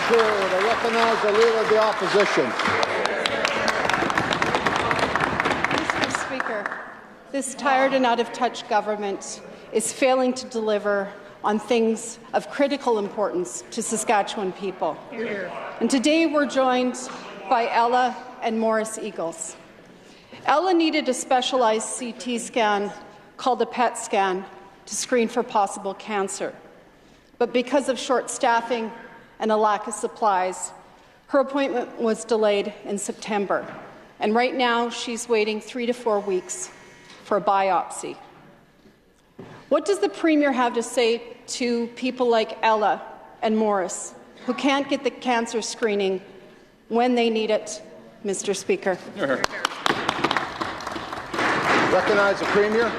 Thank you. I recognize the Leader of the Opposition. Mr. Speaker, this tired and out-of-touch government is failing to deliver on things of critical importance to Saskatchewan people. And today we're joined by Ella and Morris Eagles. Ella needed a specialized CT scan called a PET scan to screen for possible cancer. But because of short staffing and a lack of supplies, her appointment was delayed in September. And right now she's waiting 3 to 4 weeks for a biopsy. What does the Premier have to say to people like Ella and Morris who can't get the cancer screening when they need it, Mr. Speaker? Recognize the Premier.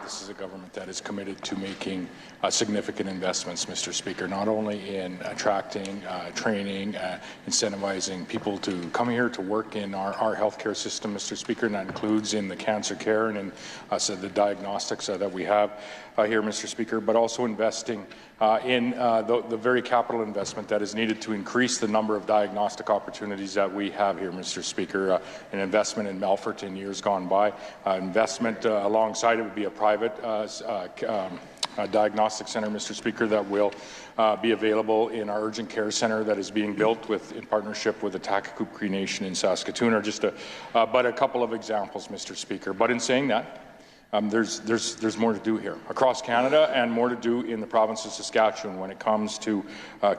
This is a government that is committed to making significant investments, Mr. Speaker, not only in attracting, training, incentivizing people to come here to work in our healthcare system, Mr. Speaker, and that includes in the cancer care and in the diagnostics that we have here, Mr. Speaker, but also investing in the very capital investment that is needed to increase the number of diagnostic opportunities that we have here, Mr. Speaker. An investment in Melfort in years gone by, investment alongside it would be a private diagnostic centre, Mr. Speaker, that will be available in our urgent care centre that is being built in partnership with the Takakoop Cree Nation in Saskatoon, are just but a couple of examples, Mr. Speaker. But in saying that, there's more to do here across Canada and more to do in the province of Saskatchewan when it comes to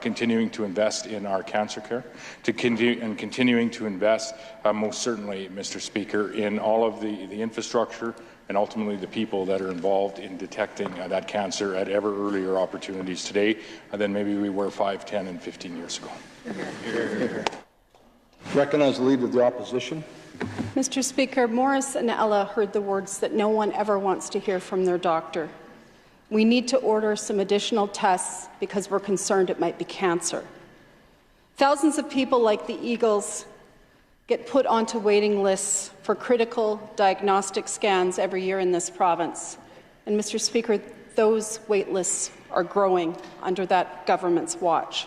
continuing to invest in our cancer care, continuing to invest most certainly, Mr. Speaker, in all of the infrastructure and ultimately the people that are involved in detecting that cancer at ever earlier opportunities today than maybe we were 5, 10, and 15 years ago. Recognize the Leader of the Opposition. Mr. Speaker, Morris and Ella heard the words that no one ever wants to hear from their doctor. We need to order some additional tests because we're concerned it might be cancer. Thousands of people like the Eagles get put onto waiting lists for critical diagnostic scans every year in this province. And, Mr. Speaker, those wait lists are growing under that government's watch.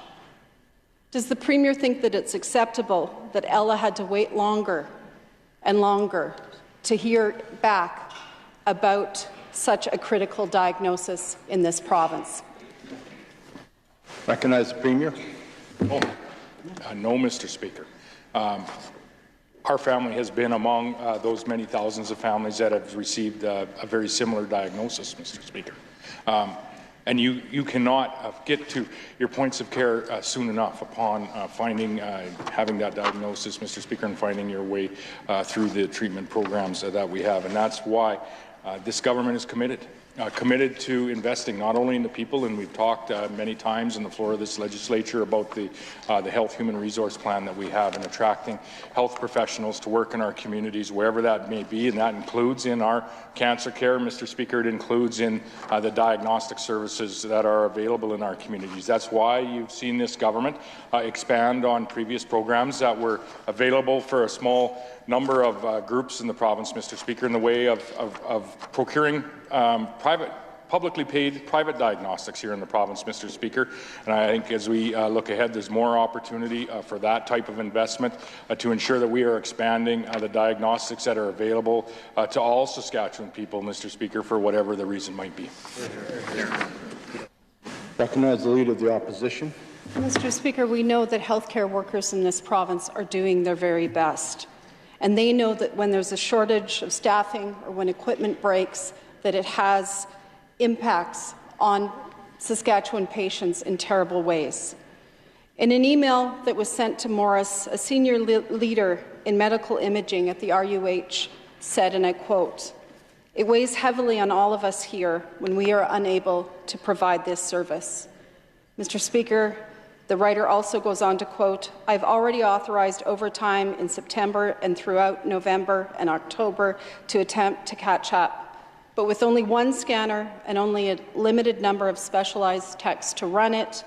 Does the Premier think that it's acceptable that Ella had to wait longer and longer to hear back about such a critical diagnosis in this province? Recognize the Premier. No, Mr. Speaker. Our family has been among those many thousands of families that have received a very similar diagnosis, Mr. Speaker. And you cannot get to your points of care soon enough upon having that diagnosis, Mr. Speaker, and finding your way through the treatment programs that we have. And that's why this government is committed to investing not only in the people, and we've talked many times on the floor of this legislature about the health human resource plan that we have and attracting health professionals to work in our communities wherever that may be, and that includes in our cancer care, Mr. Speaker. It includes in the diagnostic services that are available in our communities. That's why you've seen this government expand on previous programs that were available for a small number of groups in the province, Mr. Speaker, in the way of procuring publicly paid private diagnostics here in the province, Mr. Speaker. And I think as we look ahead, there's more opportunity for that type of investment to ensure that we are expanding the diagnostics that are available to all Saskatchewan people, Mr. Speaker, for whatever the reason might be. Recognize the Leader of the Opposition. Mr. Speaker, we know that healthcare workers in this province are doing their very best. And they know that when there's a shortage of staffing or when equipment breaks, that it has impacts on Saskatchewan patients in terrible ways. In an email that was sent to Morris, a senior leader in medical imaging at the RUH said, and I quote, "It weighs heavily on all of us here when we are unable to provide this service." Mr. Speaker, the writer also goes on to quote, "I've already authorized overtime in September and throughout November and October to attempt to catch up. But with only one scanner and only a limited number of specialized techs to run it,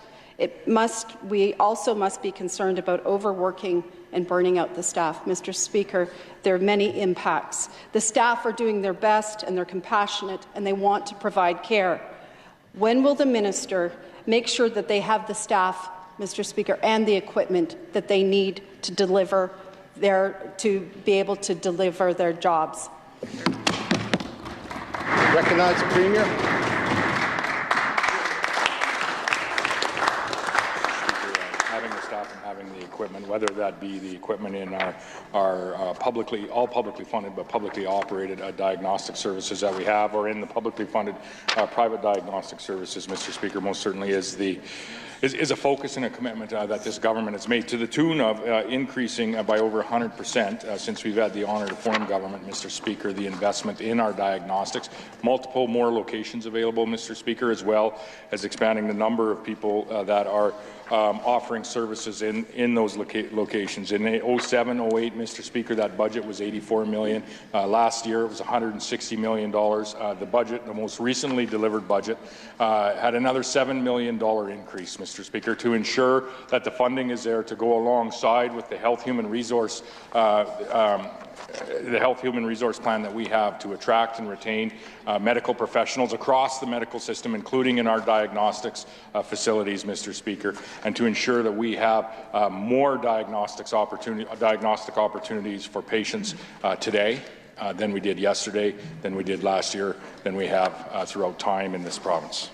we also must be concerned about overworking and burning out the staff." Mr. Speaker, there are many impacts. The staff are doing their best and they're compassionate and they want to provide care. When will the minister make sure that they have the staff, Mr. Speaker, and the equipment that they need to be able to deliver their jobs? Recognize the Premier. Having the staff and having the equipment, whether that be the equipment in our all publicly funded but publicly operated diagnostic services that we have, or in the publicly funded private diagnostic services, Mr. Speaker, most certainly is a focus and a commitment that this government has made, to the tune of increasing by over 100% since we've had the honour to form government, Mr. Speaker, the investment in our diagnostics, multiple more locations available, Mr. Speaker, as well as expanding the number of people that are offering services in those locations. In 07-08, Mr. Speaker, that budget was $84 million. Last year, it was $160 million. The most recently delivered budget, had another $7 million increase, Mr. Speaker, to ensure that the funding is there to go alongside with the health human resource plan that we have to attract and retain medical professionals across the medical system, including in our diagnostics facilities, Mr. Speaker, and to ensure that we have more diagnostic opportunities for patients today than we did yesterday, than we did last year, than we have throughout time in this province.